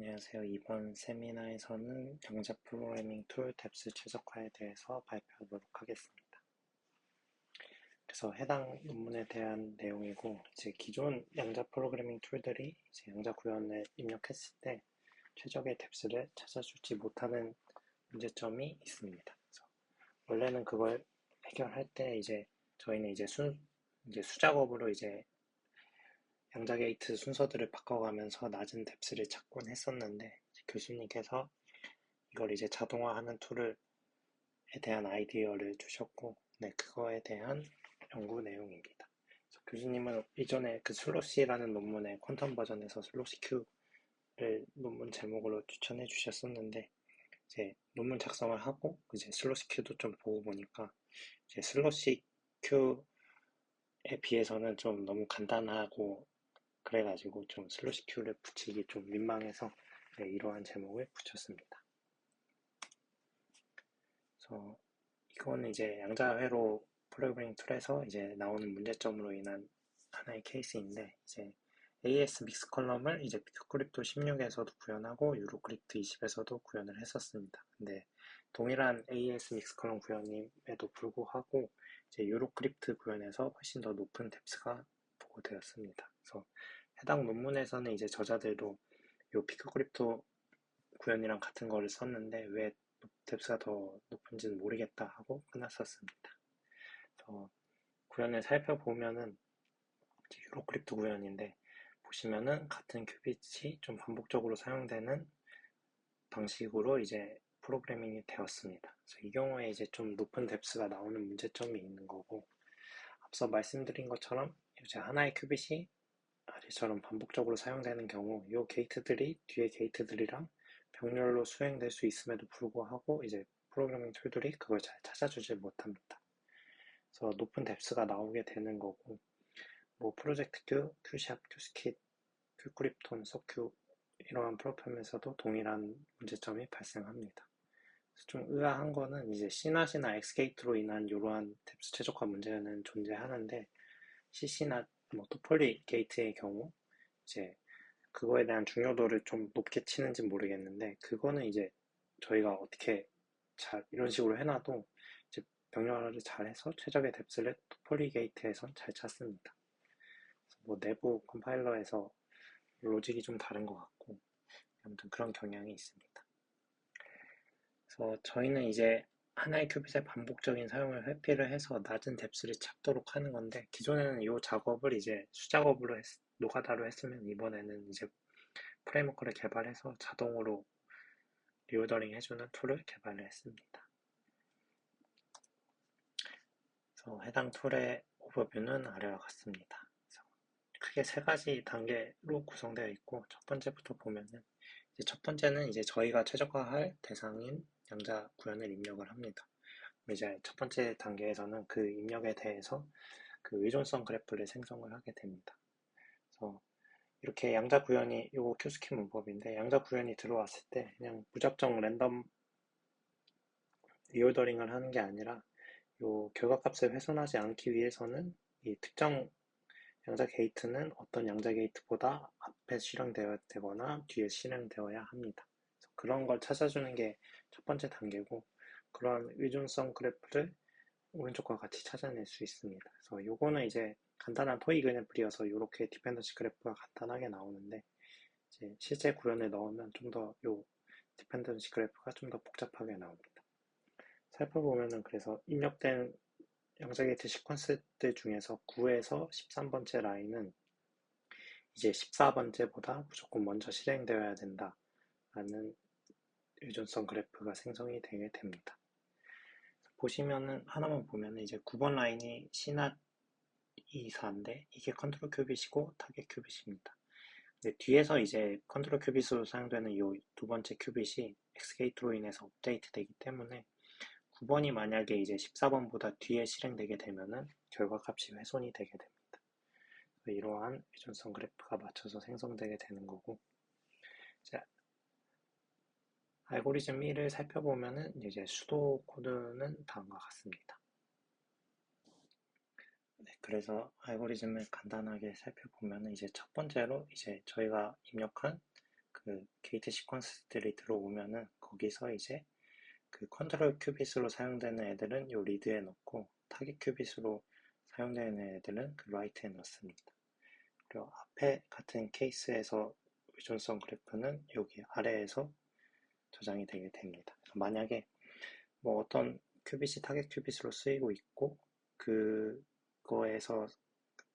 안녕하세요. 이번 세미나에서는 양자 프로그래밍 툴 뎁스 최적화에 대해서 발표하도록 하겠습니다. 그래서 해당 논문에 대한 내용이고, 이제 기존 양자 프로그래밍 툴들이 이제 양자 구현을 입력했을 때 최적의 뎁스를 찾아주지 못하는 문제점이 있습니다. 그래서 원래는 그걸 해결할 때 저희는 이제 수작업으로 양자 게이트 순서들을 바꿔가면서 낮은 뎁스를 찾곤 했었는데, 교수님께서 이걸 이제 자동화하는 툴에 대한 아이디어를 주셨고, 네, 그거에 대한 연구 내용입니다. 그래서 교수님은 이전에 그 슬로시라는 논문의 퀀텀 버전에서 슬로시 Q를 논문 제목으로 추천해 주셨었는데, 이제 논문 작성을 하고 이제 슬로시 Q도 좀 보고 보니까 이제 슬로시 Q에 비해서는 좀 너무 간단하고 그래가지고 좀 슬로시 Q를 붙이기 좀 민망해서 네, 이러한 제목을 붙였습니다. 그래서 이거는 이제 양자회로 프로그래밍 툴에서 이제 나오는 문제점으로 인한 하나의 케이스인데, 이제 AS 믹스 컬럼을 이제 빅크립토 16에서도 구현하고 유로크립트 20에서도 구현을 했었습니다. 근데 동일한 AS 믹스 컬럼 구현임에도 불구하고 이제 유로크립트 구현에서 훨씬 더 높은 뎁스가 보고되었습니다. 그래서 해당 논문에서는 이제 저자들도 요 피크크립토 구현이랑 같은 거를 썼는데 왜 뎁스가 더 높은지는 모르겠다 하고 끝났었습니다. 구현을 살펴보면은 유로크립트 구현인데 보시면은 같은 큐빗이 좀 반복적으로 사용되는 방식으로 이제 프로그래밍이 되었습니다. 그래서 이 경우에 이제 좀 높은 뎁스가 나오는 문제점이 있는 거고, 앞서 말씀드린 것처럼 이제 하나의 큐빗이 아래처럼 반복적으로 사용되는 경우 이 게이트들이 뒤에 게이트들이랑 병렬로 수행될 수 있음에도 불구하고 이제 프로그래밍 툴들이 그걸 잘 찾아주지 못합니다. 그래서 높은 뎁스가 나오게 되는 거고, 뭐 프로젝트 큐, 큐샵, 큐스킷, 큐크립톤, 서큐 이러한 프로그램에서도 동일한 문제점이 발생합니다. 그래서 좀 의아한 거는 이제 C낫이나 X게이트로 인한 이러한 뎁스 최적화 문제는 존재하는데 CC낫, 뭐 토폴리 게이트의 경우 이제 그거에 대한 중요도를 좀 높게 치는지 모르겠는데, 그거는 이제 저희가 어떻게 잘 이런 식으로 해놔도 이제 병렬화를 잘해서 최적의 뎁스를 토폴리 게이트에선 잘 찾습니다. 뭐 내부 컴파일러에서 로직이 좀 다른 것 같고, 아무튼 그런 경향이 있습니다. 그래서 저희는 이제 하나의 큐빗의 반복적인 사용을 회피를 해서 낮은 뎁스를 찾도록 하는 건데, 기존에는 이 작업을 이제 수작업으로 노가다로 했으면 이번에는 이제 프레임워크를 개발해서 자동으로 리오더링 해주는 툴을 개발을 했습니다. 그래서 해당 툴의 오버뷰는 아래와 같습니다. 크게 세 가지 단계로 구성되어 있고, 첫 번째부터 보면은 이제 첫 번째는 이제 저희가 최적화할 대상인 양자 구현을 입력을 합니다. 이제 첫 번째 단계에서는 그 입력에 대해서 그 의존성 그래프를 생성을 하게 됩니다. 그래서 이렇게 양자 구현이 요거 큐스킨 문법인데, 양자 구현이 들어왔을 때 그냥 무작정 랜덤 리오더링을 하는 게 아니라 요 결과값을 훼손하지 않기 위해서는 이 특정 양자 게이트는 어떤 양자 게이트보다 앞에 실행되어야 되거나 뒤에 실행되어야 합니다. 그런 걸 찾아주는 게 첫 번째 단계고, 그런 의존성 그래프를 오른쪽과 같이 찾아낼 수 있습니다. 그래서 요거는 이제 간단한 토익 그냥 그려서 이렇게 디펜던시 그래프가 간단하게 나오는데, 이제 실제 구현을 넣으면 좀 더 요 디펜던시 그래프가 좀 더 복잡하게 나옵니다. 살펴보면은 그래서 입력된 양자 게이트 시퀀스들 중에서 9에서 13번째 라인은 이제 14번째보다 무조건 먼저 실행되어야 된다라는 의존성 그래프가 생성이 되게 됩니다. 보시면은 하나만 보면은 이제 9번 라인이 C낫 24인데 이게 컨트롤 큐빗이고 타겟 큐빗입니다. 근데 뒤에서 이제 컨트롤 큐빗으로 사용되는 이 두 번째 큐빗이 X게이트로 인해서 업데이트 되기 때문에 9번이 만약에 이제 14번보다 뒤에 실행되게 되면은 결과값이 훼손이 되게 됩니다. 이러한 의존성 그래프가 맞춰서 생성되게 되는 거고, 이제 알고리즘 1을 살펴보면은 이제 수도 코드는 다음과 같습니다. 네, 그래서 알고리즘을 간단하게 살펴보면은 이제 첫 번째로 이제 저희가 입력한 그 게이트 시퀀스들이 들어오면은 거기서 이제 그 컨트롤 큐빗으로 사용되는 애들은 요 리드에 넣고 타겟 큐빗으로 사용되는 애들은 그 라이트에 넣습니다. 그리고 앞에 같은 케이스에서 의존성 그래프는 여기 아래에서 저장이 되게 됩니다. 만약에 뭐 어떤 큐빗이 타겟 큐빗으로 쓰이고 있고 그거에서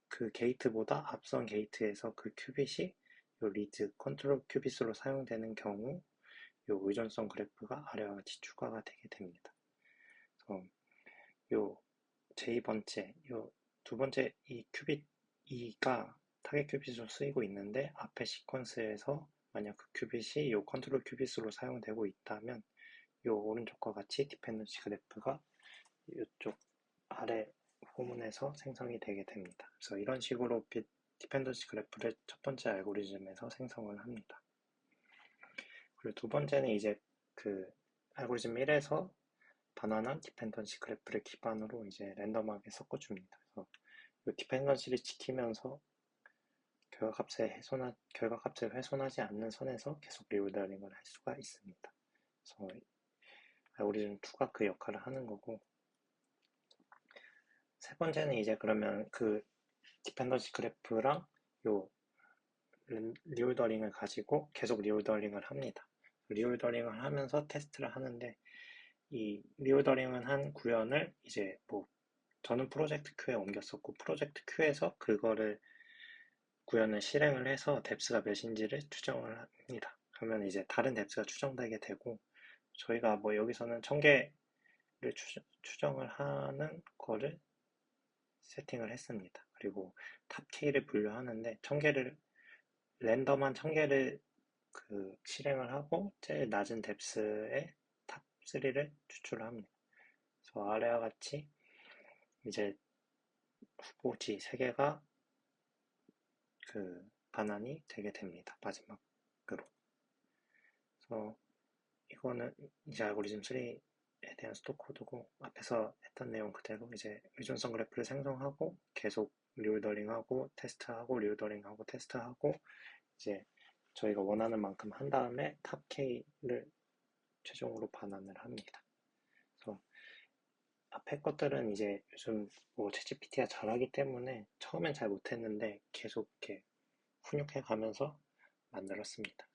그 게이트보다 앞선 게이트에서 그 큐빗이 요 리드 컨트롤 큐빗으로 사용되는 경우 요 의존성 그래프가 아래와 같이 추가가 되게 됩니다. 그래서 요 제2번째, 요 두 번째 이 큐빗 2가 타겟 큐빗으로 쓰이고 있는데 앞에 시퀀스에서 만약 그 큐빗이 요 컨트롤 큐빗으로 사용되고 있다면 요 오른쪽과 같이 디펜던시 그래프가 이쪽 아래 부분에서 생성이 되게 됩니다. 그래서 이런 식으로 디펜던시 그래프를 첫 번째 알고리즘에서 생성을 합니다. 그리고 두 번째는 이제 그 알고리즘 1에서 바나나 디펜던시 그래프를 기반으로 이제 랜덤하게 섞어줍니다. 그래서 이 디펜던시를 지키면서 결과값을 훼손하지 않는 선에서 계속 리오더링을 할 수가 있습니다. 그래서 알고리즘 2가 그 역할을 하는 거고, 세 번째는 이제 그러면 그 디펜던시 그래프랑 요 리오더링을 가지고 계속 리오더링을 합니다. 리오더링을 하면서 테스트를 하는데 이 리오더링을 한 구현을 이제 뭐 저는 프로젝트 큐에 옮겼었고 프로젝트 큐에서 그거를 구현을 실행을 해서 뎁스가 몇인지를 추정을 합니다. 그러면 이제 다른 뎁스가 추정되게 되고 저희가 뭐 여기서는 1000개를 추정을 하는 거를 세팅을 했습니다. 그리고 탑 K를 분류하는데 1000개를 랜덤한 1000개를 그 실행을 하고 제일 낮은 뎁스의 탑 3를 추출을 합니다. 그래서 아래와 같이 이제 후보지 3개가 그 반환이 되게 됩니다. 마지막으로. 그래서 이거는 이제 알고리즘 3에 대한 스톡 코드고 앞에서 했던 내용 그대로 이제 의존성 그래프를 생성하고 계속 리오더링하고 테스트하고 리오더링하고 테스트하고 이제 저희가 원하는 만큼 한 다음에 탑 K를 최종으로 반환을 합니다. 그래서 앞에 것들은 이제 요즘 뭐 챗GPT가 잘하기 때문에 처음엔 잘 못했는데 계속 이렇게 훈육해 가면서 만들었습니다.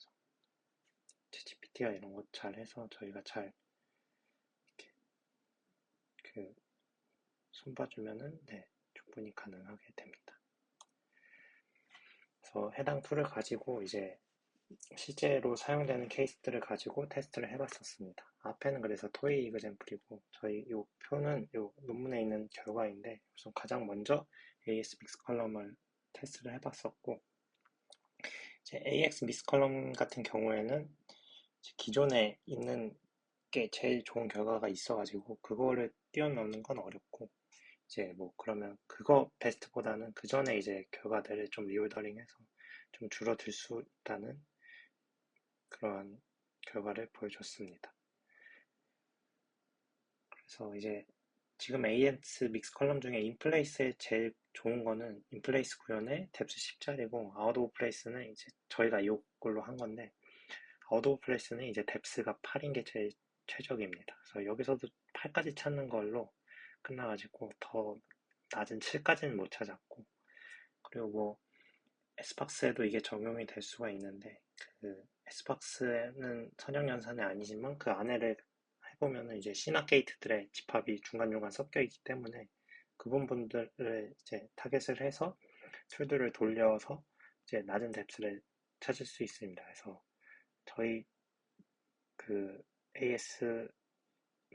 챗GPT가 이런 거 잘해서 저희가 잘 이렇게 그 손봐주면은 네, 충분히 가능하게 됩니다. 그래서 해당 툴을 가지고 이제 실제로 사용되는 케이스들을 가지고 테스트를 해봤었습니다. 앞에는 그래서 토이 이그젠플이고 저희 이 표는 이 논문에 있는 결과인데 우선 가장 먼저 AS 믹스 컬럼을 테스트를 해봤었고 이제 AX 믹스 컬럼 같은 경우에는 기존에 있는 게 제일 좋은 결과가 있어가지고 그거를 뛰어넘는 건 어렵고 이제 뭐 그러면 그거 베스트보다는 그 전에 이제 결과들을 좀 리오더링해서 좀 줄어들 수 있다는 그러한 결과를 보여줬습니다. 그래서 이제 지금 AS 믹스 컬럼 중에 인플레이스에 제일 좋은 거는 인플레이스 구현의 뎁스 10짜리고 아웃 오브 플레이스는 이제 저희가 이걸로 한 건데 아웃 오브 플레이스는 이제 뎁스가 8인 게 제일 최적입니다. 그래서 여기서도 8까지 찾는 걸로 끝나가지고 더 낮은 7까지는 못 찾았고 그리고 뭐 S박스에도 이게 적용이 될 수가 있는데 그 S박스는 선형 연산이 아니지만 그 안에를 해보면은 이제 시납 게이트들의 집합이 중간중간 섞여 있기 때문에 그 부분들을 이제 타겟을 해서 툴들을 돌려서 이제 낮은 뎁스를 찾을 수 있습니다. 그래서 저희 그 AS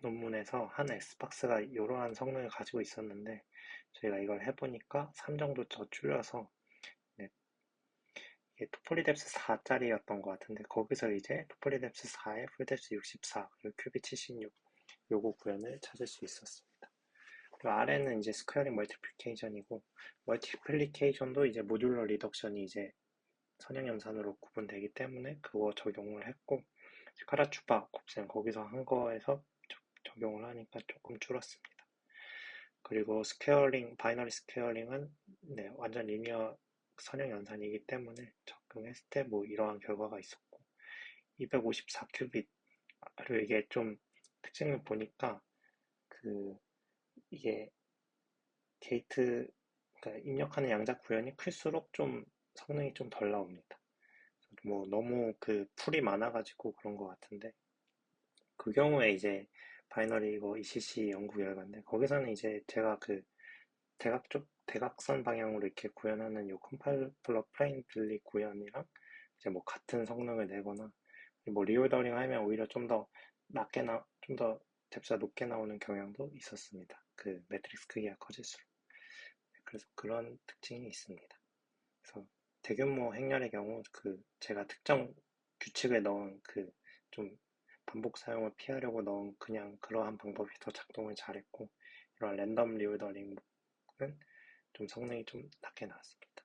논문에서 한 S박스가 이러한 성능을 가지고 있었는데 저희가 이걸 해보니까 3 정도 더 줄여서 네, 이게 토폴리뎁스 4짜리였던 것 같은데 거기서 이제 토폴리뎁스 4에 풀뎁스 64 그리고 큐빅 76 요거 구현을 찾을 수 있었습니다. 그리고 아래는 이제 스퀘어링 멀티플리케이션이고 멀티플리케이션도 이제 모듈러 리덕션이 이제 선형 염산으로 구분되기 때문에 그거 적용을 했고 카라추파 곱셈 거기서 한 거에서 적용을 하니까 조금 줄었습니다. 그리고 스퀘어링 바이너리 스퀘어링은 네, 완전 리니어 선형 연산이기 때문에 적용했을 때 뭐 이러한 결과가 있었고 254큐빗. 이게 좀 특징을 보니까 그 이게 게이트 그러니까 입력하는 양자 구현이 클수록 좀 성능이 좀 덜 나옵니다. 뭐 너무 그 풀이 많아가지고 그런 것 같은데 그 경우에 이제 바이너리 이거 ECC 연구 결과인데 거기서는 이제 제가 그 대각선 방향으로 이렇게 구현하는 요 컴파일러 플레인 빌리 구현이랑 이제 뭐 같은 성능을 내거나 뭐 리오더링 하면 오히려 좀 더 좀 더 뎁스가 높게 나오는 경향도 있었습니다. 그 매트릭스 크기가 커질수록. 그래서 그런 특징이 있습니다. 그래서 대규모 행렬의 경우 그 제가 특정 규칙을 넣은 그 좀 반복 사용을 피하려고 넣은 그냥 그러한 방법이 더 작동을 잘했고 이런 랜덤 리오더링은 좀 성능이 좀 낮게 나왔습니다.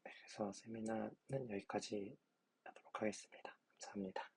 그래서 세미나는 여기까지 하도록 하겠습니다. 감사합니다.